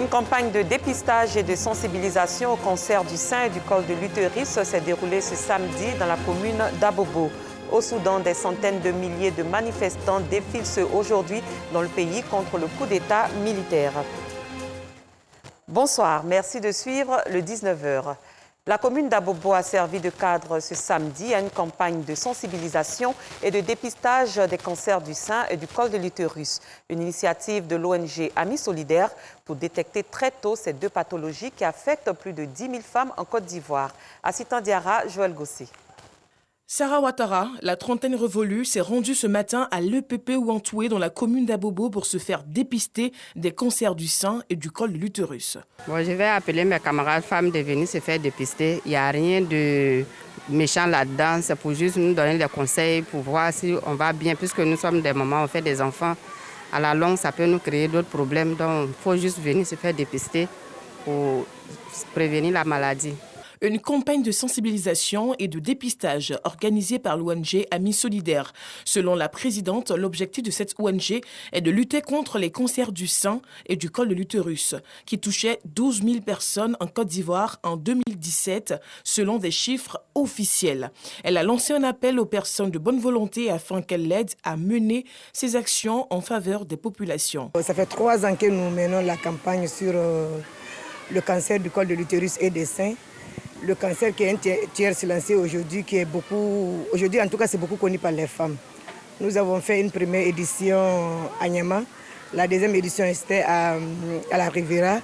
Une campagne de dépistage et de sensibilisation au cancer du sein et du col de l'utérus s'est déroulée ce samedi dans la commune d'Abobo. Au Soudan, des centaines de milliers de manifestants défilent aujourd'hui dans le pays contre le coup d'État militaire. Bonsoir, merci de suivre le 19h. La commune d'Abobo a servi de cadre ce samedi à une campagne de sensibilisation et de dépistage des cancers du sein et du col de l'utérus. Une initiative de l'ONG Amis Solidaires pour détecter très tôt ces deux pathologies qui affectent plus de 10 000 femmes en Côte d'Ivoire. Assistant Diarra, Joël Gossi. Sarah Ouattara, la trentaine révolue, s'est rendue ce matin à l'EPP Ouantoué dans la commune d'Abobo pour se faire dépister des cancers du sein et du col de l'utérus. Bon, je vais appeler mes camarades femmes de venir se faire dépister. Il n'y a rien de méchant là-dedans, c'est pour juste nous donner des conseils pour voir si on va bien. Puisque nous sommes des mamans, on fait des enfants. À la longue, ça peut nous créer d'autres problèmes. Donc, il faut juste venir se faire dépister pour prévenir la maladie. Une campagne de sensibilisation et de dépistage organisée par l'ONG Amis Solidaires. Selon la présidente, l'objectif de cette ONG est de lutter contre les cancers du sein et du col de l'utérus, qui touchaient 12 000 personnes en Côte d'Ivoire en 2017, selon des chiffres officiels. Elle a lancé un appel aux personnes de bonne volonté afin qu'elles l'aident à mener ces actions en faveur des populations. Ça fait 3 ans que nous menons la campagne sur le cancer du col de l'utérus et des seins. Le cancer qui est un tiers silencieux aujourd'hui, aujourd'hui en tout cas c'est beaucoup connu par les femmes. Nous avons fait une première édition à Niama, la deuxième édition était à la Riviera.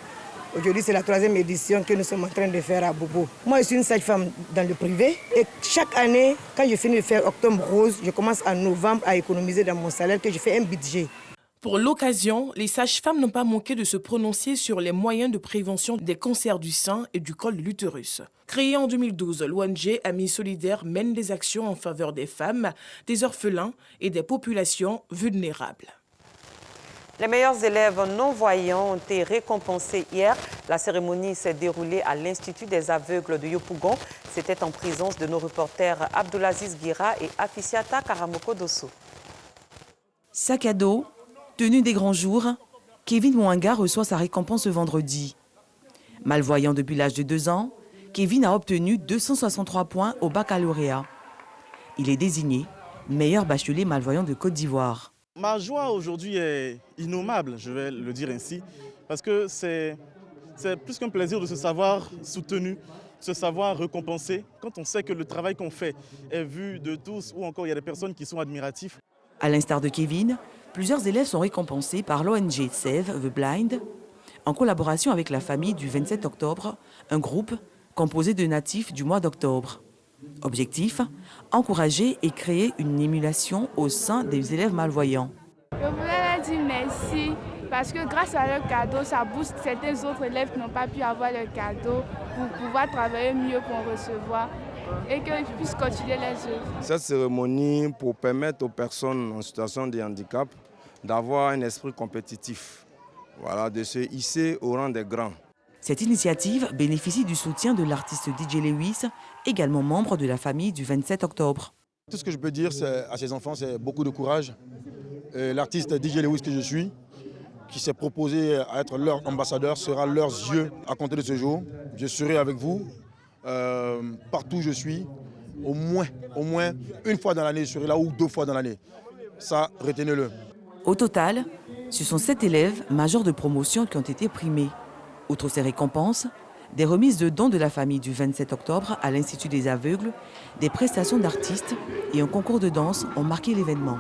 Aujourd'hui c'est la 3e édition que nous sommes en train de faire à Bobo. Moi je suis une sage-femme dans le privé et chaque année quand je finis de faire Octobre Rose, je commence en novembre à économiser dans mon salaire que je fais un budget. Pour l'occasion, les sages-femmes n'ont pas manqué de se prononcer sur les moyens de prévention des cancers du sein et du col de l'utérus. Créée en 2012, l'ONG Amis Solidaires mène des actions en faveur des femmes, des orphelins et des populations vulnérables. Les meilleurs élèves non-voyants ont été récompensés hier. La cérémonie s'est déroulée à l'Institut des aveugles de Yopougon. C'était en présence de nos reporters Abdoulaziz Guira et Afisiata Karamoko Dosso. Sac à dos, tenue des grands jours, Kevin Mwanga reçoit sa récompense ce vendredi. Malvoyant depuis l'âge de 2 ans, Kevin a obtenu 263 points au baccalauréat. Il est désigné meilleur bachelier malvoyant de Côte d'Ivoire. Ma joie aujourd'hui est innommable, je vais le dire ainsi, parce que c'est plus qu'un plaisir de se savoir soutenu, de se savoir récompensé, quand on sait que le travail qu'on fait est vu de tous ou encore il y a des personnes qui sont admiratifs. À l'instar de Kevin, plusieurs élèves sont récompensés par l'ONG Save the Blind, en collaboration avec la famille du 27 octobre, un groupe composé de natifs du mois d'octobre. Objectif, encourager et créer une émulation au sein des élèves malvoyants. Je voulais leur dire merci parce que grâce à leur cadeau, ça booste certains autres élèves qui n'ont pas pu avoir leur cadeau pour pouvoir travailler mieux pour en recevoir et qu'ils puissent continuer les œuvres. Cette cérémonie pour permettre aux personnes en situation de handicap d'avoir un esprit compétitif, voilà, de se hisser au rang des grands. Cette initiative bénéficie du soutien de l'artiste DJ Lewis, également membre de la famille du 27 octobre. Tout ce que je peux dire à ces enfants, c'est beaucoup de courage. L'artiste DJ Lewis que je suis, qui s'est proposé à être leur ambassadeur, sera leurs yeux à compter de ce jour. Je serai avec vous, partout où je suis, au moins une fois dans l'année, je serai là ou 2 fois dans l'année. Ça, retenez-le. Au total, ce sont 7 élèves majors de promotion qui ont été primés. Outre ces récompenses, des remises de dons de la famille du 27 octobre à l'Institut des aveugles, des prestations d'artistes et un concours de danse ont marqué l'événement.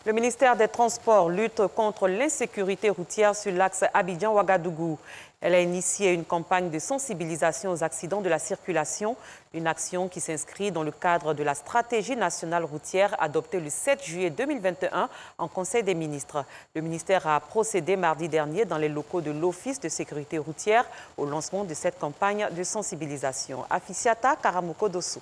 Le ministère des Transports lutte contre l'insécurité routière sur l'axe Abidjan-Ouagadougou. Elle a initié une campagne de sensibilisation aux accidents de la circulation, une action qui s'inscrit dans le cadre de la stratégie nationale routière adoptée le 7 juillet 2021 en Conseil des ministres. Le ministère a procédé mardi dernier dans les locaux de l'Office de sécurité routière au lancement de cette campagne de sensibilisation. Afisiata Karamoko Dosso.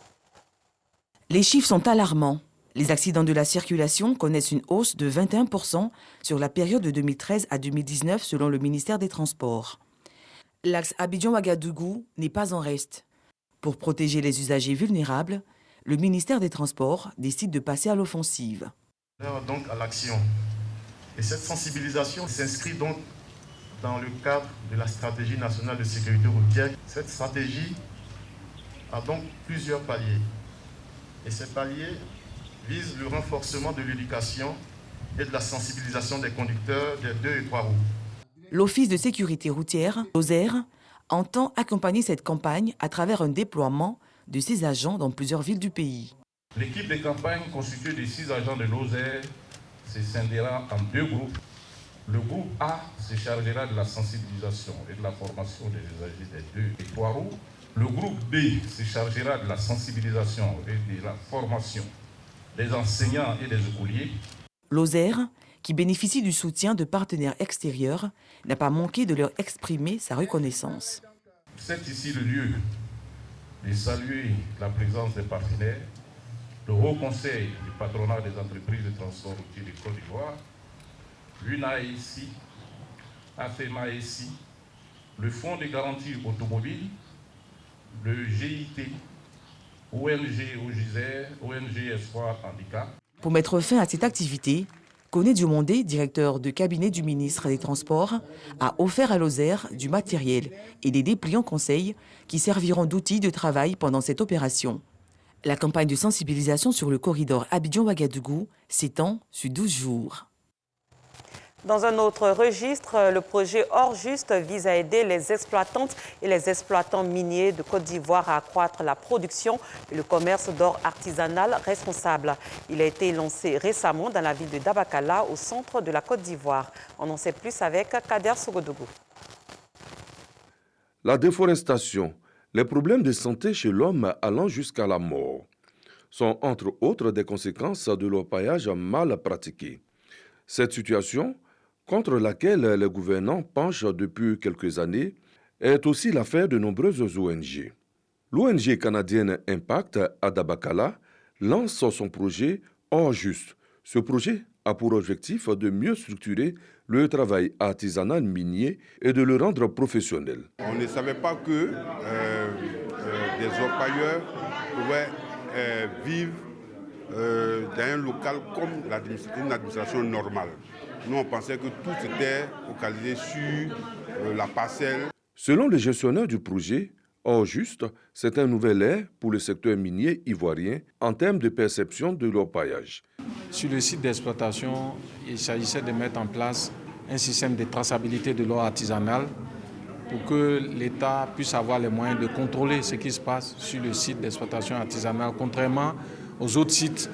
Les chiffres sont alarmants. Les accidents de la circulation connaissent une hausse de 21% sur la période de 2013 à 2019 selon le ministère des Transports. L'axe Abidjan-Ouagadougou n'est pas en reste. Pour protéger les usagers vulnérables, le ministère des Transports décide de passer à l'offensive. Donc à l'action. Et cette sensibilisation s'inscrit donc dans le cadre de la stratégie nationale de sécurité routière. Cette stratégie a donc plusieurs paliers. Et ces paliers visent le renforcement de l'éducation et de la sensibilisation des conducteurs des 2 et 3 roues. L'Office de sécurité routière, l'OSER, entend accompagner cette campagne à travers un déploiement de ses agents dans plusieurs villes du pays. L'équipe de campagne constituée de 6 agents de l'OSER se scindera en 2 groupes. Le groupe A se chargera de la sensibilisation et de la formation des usagers des 2 et 3 roues. Le groupe B se chargera de la sensibilisation et de la formation des enseignants et des écoliers. L'OSER, qui bénéficie du soutien de partenaires extérieurs, n'a pas manqué de leur exprimer sa reconnaissance. C'est ici le lieu de saluer la présence des partenaires, le Haut Conseil du patronat des entreprises de transport routier de Côte d'Ivoire, l'UNAESI, AFEMA-ESI, le Fonds de garantie automobile, le GIT, ONG OGISER, ONG Espoir Handicap. Pour mettre fin à cette activité, Koné Diomondé, directeur de cabinet du ministre des Transports, a offert à l'OSER du matériel et des dépliants conseils qui serviront d'outils de travail pendant cette opération. La campagne de sensibilisation sur le corridor Abidjan-Ouagadougou s'étend sur 12 jours. Dans un autre registre, le projet Or-Juste vise à aider les exploitantes et les exploitants miniers de Côte d'Ivoire à accroître la production et le commerce d'or artisanal responsable. Il a été lancé récemment dans la ville de Dabakala, au centre de la Côte d'Ivoire. On en sait plus avec Kader Sogodougou. La déforestation, les problèmes de santé chez l'homme allant jusqu'à la mort sont entre autres des conséquences de l'orpaillage mal pratiqué. Cette situation, contre laquelle les gouvernants penchent depuis quelques années, est aussi l'affaire de nombreuses ONG. L'ONG canadienne Impact à Dabakala lance son projet Or-Juste. Ce projet a pour objectif de mieux structurer le travail artisanal minier et de le rendre professionnel. On ne savait pas que des orpailleurs pouvaient vivre dans un local comme une administration normale. Nous, on pensait que tout était focalisé sur la parcelle. Selon le gestionnaire du projet, Or-Juste, c'est un nouvel ère pour le secteur minier ivoirien en termes de perception de l'orpaillage. Sur le site d'exploitation, il s'agissait de mettre en place un système de traçabilité de l'or artisanal pour que l'État puisse avoir les moyens de contrôler ce qui se passe sur le site d'exploitation artisanale, contrairement aux autres sites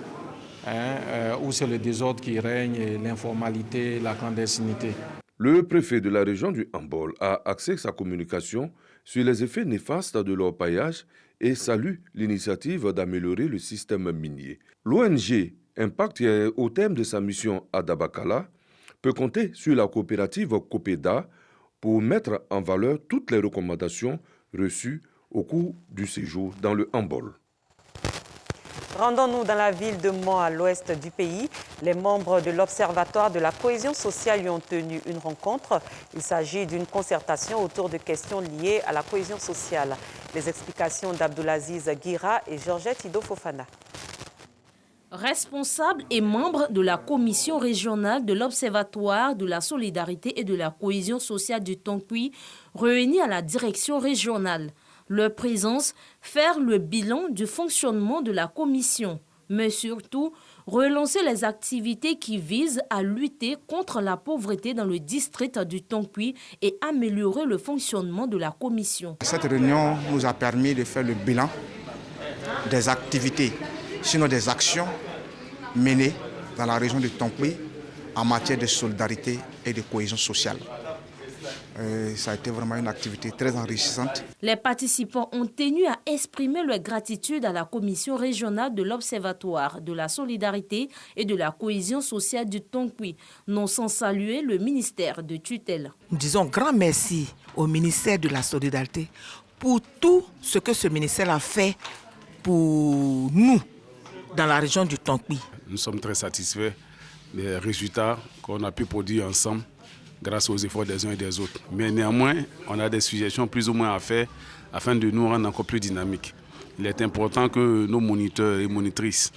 où c'est le désordre qui règne, et l'informalité, la clandestinité. Le préfet de la région du Hambol a axé sa communication sur les effets néfastes de l'orpaillage et salue l'initiative d'améliorer le système minier. L'ONG Impact, au terme de sa mission à Dabakala, peut compter sur la coopérative Copeda pour mettre en valeur toutes les recommandations reçues au cours du séjour dans le Hambol. Rendons-nous dans la ville de Mans, à l'ouest du pays. Les membres de l'Observatoire de la cohésion sociale y ont tenu une rencontre. Il s'agit d'une concertation autour de questions liées à la cohésion sociale. Les explications d'Abdoulaziz Guira et Georgette Ido Fofana. Responsable et membre de la commission régionale de l'Observatoire de la solidarité et de la cohésion sociale du Tonkoui, réunis à la direction régionale. Leur présence, faire le bilan du fonctionnement de la commission, mais surtout relancer les activités qui visent à lutter contre la pauvreté dans le district du Tonkoui et améliorer le fonctionnement de la commission. Cette réunion nous a permis de faire le bilan des activités, sinon des actions menées dans la région du Tonkoui en matière de solidarité et de cohésion sociale. Ça a été vraiment une activité très enrichissante. Les participants ont tenu à exprimer leur gratitude à la commission régionale de l'Observatoire de la solidarité et de la cohésion sociale du Tonkoui, non sans saluer le ministère de tutelle. Nous disons grand merci au ministère de la solidarité pour tout ce que ce ministère a fait pour nous dans la région du Tonkoui. Nous sommes très satisfaits des résultats qu'on a pu produire ensemble grâce aux efforts des uns et des autres. Mais néanmoins, on a des suggestions plus ou moins à faire afin de nous rendre encore plus dynamiques. Il est important que nos moniteurs et monitrices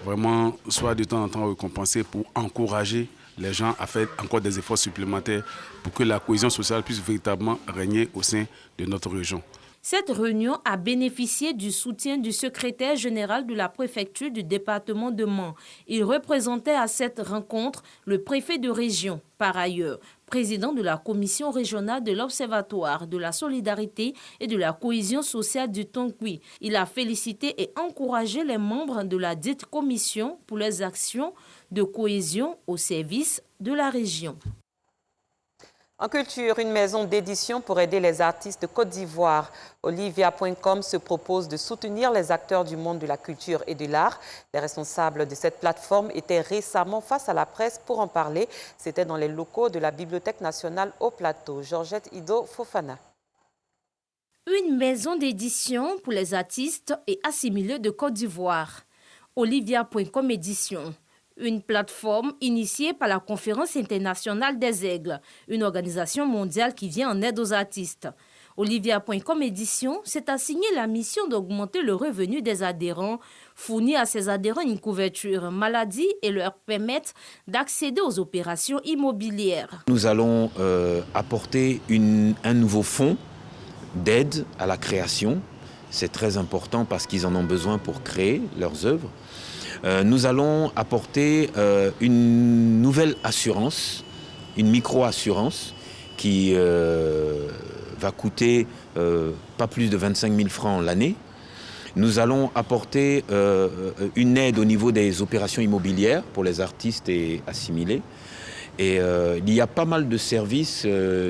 vraiment soient de temps en temps récompensés pour encourager les gens à faire encore des efforts supplémentaires pour que la cohésion sociale puisse véritablement régner au sein de notre région. Cette réunion a bénéficié du soutien du secrétaire général de la préfecture du département de Mans. Il représentait à cette rencontre le préfet de région. Par ailleurs, président de la commission régionale de l'Observatoire de la solidarité et de la cohésion sociale du Tonkwin. Il a félicité et encouragé les membres de la dite commission pour les actions de cohésion au service de la région. En culture, une maison d'édition pour aider les artistes de Côte d'Ivoire. Olivia.com se propose de soutenir les acteurs du monde de la culture et de l'art. Les responsables de cette plateforme étaient récemment face à la presse pour en parler. C'était dans les locaux de la Bibliothèque nationale au Plateau. Georgette Ido Fofana. Une maison d'édition pour les artistes et assimilés de Côte d'Ivoire. Olivia.com édition. Une plateforme initiée par la Conférence internationale des aigles, une organisation mondiale qui vient en aide aux artistes. Olivia.com édition s'est assigné la mission d'augmenter le revenu des adhérents, fournir à ces adhérents une couverture maladie et leur permettre d'accéder aux opérations immobilières. Nous allons apporter un nouveau fonds d'aide à la création. C'est très important parce qu'ils en ont besoin pour créer leurs œuvres. Nous allons apporter une nouvelle assurance, une micro-assurance qui va coûter pas plus de 25 000 francs l'année. Nous allons apporter une aide au niveau des opérations immobilières pour les artistes et assimilés. Et il y a pas mal de services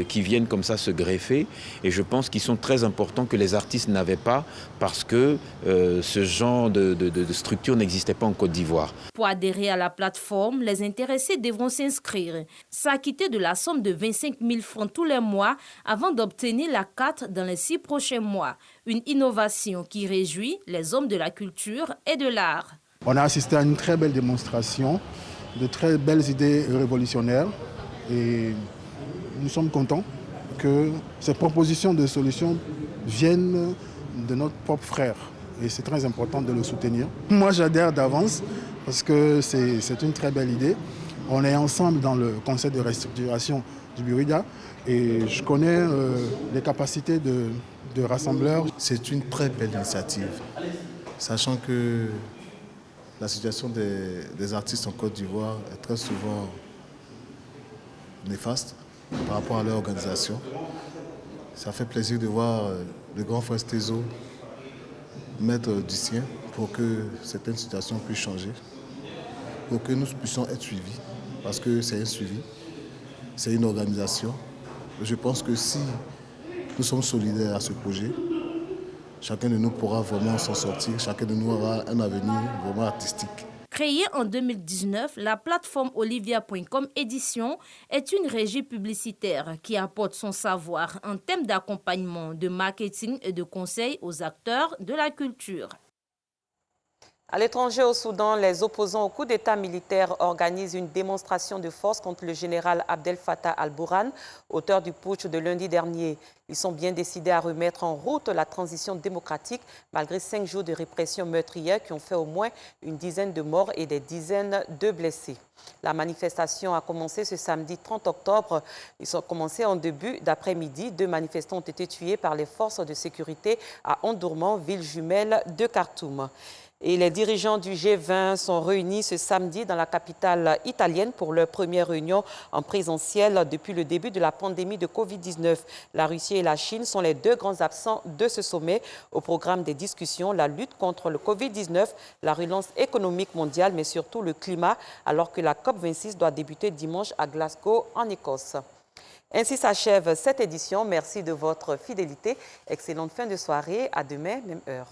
qui viennent comme ça se greffer et je pense qu'ils sont très importants que les artistes n'avaient pas parce que ce genre de structure n'existait pas en Côte d'Ivoire. Pour adhérer à la plateforme, les intéressés devront s'inscrire, s'acquitter de la somme de 25 000 francs tous les mois avant d'obtenir la carte dans les 6 prochains mois. Une innovation qui réjouit les hommes de la culture et de l'art. On a assisté à une très belle démonstration, de très belles idées révolutionnaires et nous sommes contents que ces propositions de solutions viennent de notre propre frère et c'est très important de le soutenir. Moi j'adhère d'avance parce que c'est une très belle idée. On est ensemble dans le conseil de restructuration du Burida et je connais les capacités de rassembleurs. C'est une très belle initiative, sachant que la situation des artistes en Côte d'Ivoire est très souvent néfaste par rapport à leur organisation. Ça fait plaisir de voir le grand frère Stézo mettre du sien pour que certaines situations puissent changer, pour que nous puissions être suivis, parce que c'est un suivi, c'est une organisation. Je pense que si nous sommes solidaires à ce projet, chacun de nous pourra vraiment s'en sortir, chacun de nous aura un avenir vraiment artistique. Créée en 2019, la plateforme Olivia.com édition est une régie publicitaire qui apporte son savoir en termes d'accompagnement, de marketing et de conseil aux acteurs de la culture. À l'étranger, au Soudan, les opposants au coup d'État militaire organisent une démonstration de force contre le général Abdel Fattah al-Burhan, auteur du putsch de lundi dernier. Ils sont bien décidés à remettre en route la transition démocratique, malgré 5 jours de répression meurtrière qui ont fait au moins une dizaine de morts et des dizaines de blessés. La manifestation a commencé ce samedi 30 octobre. Ils ont commencé en début d'après-midi. 2 manifestants ont été tués par les forces de sécurité à Omdurman, ville jumelle de Khartoum. Et les dirigeants du G20 sont réunis ce samedi dans la capitale italienne pour leur première réunion en présentiel depuis le début de la pandémie de Covid-19. La Russie et la Chine sont les 2 grands absents de ce sommet. Au programme des discussions, la lutte contre le Covid-19, la relance économique mondiale, mais surtout le climat, alors que la COP26 doit débuter dimanche à Glasgow, en Écosse. Ainsi s'achève cette édition. Merci de votre fidélité. Excellente fin de soirée. À demain, même heure.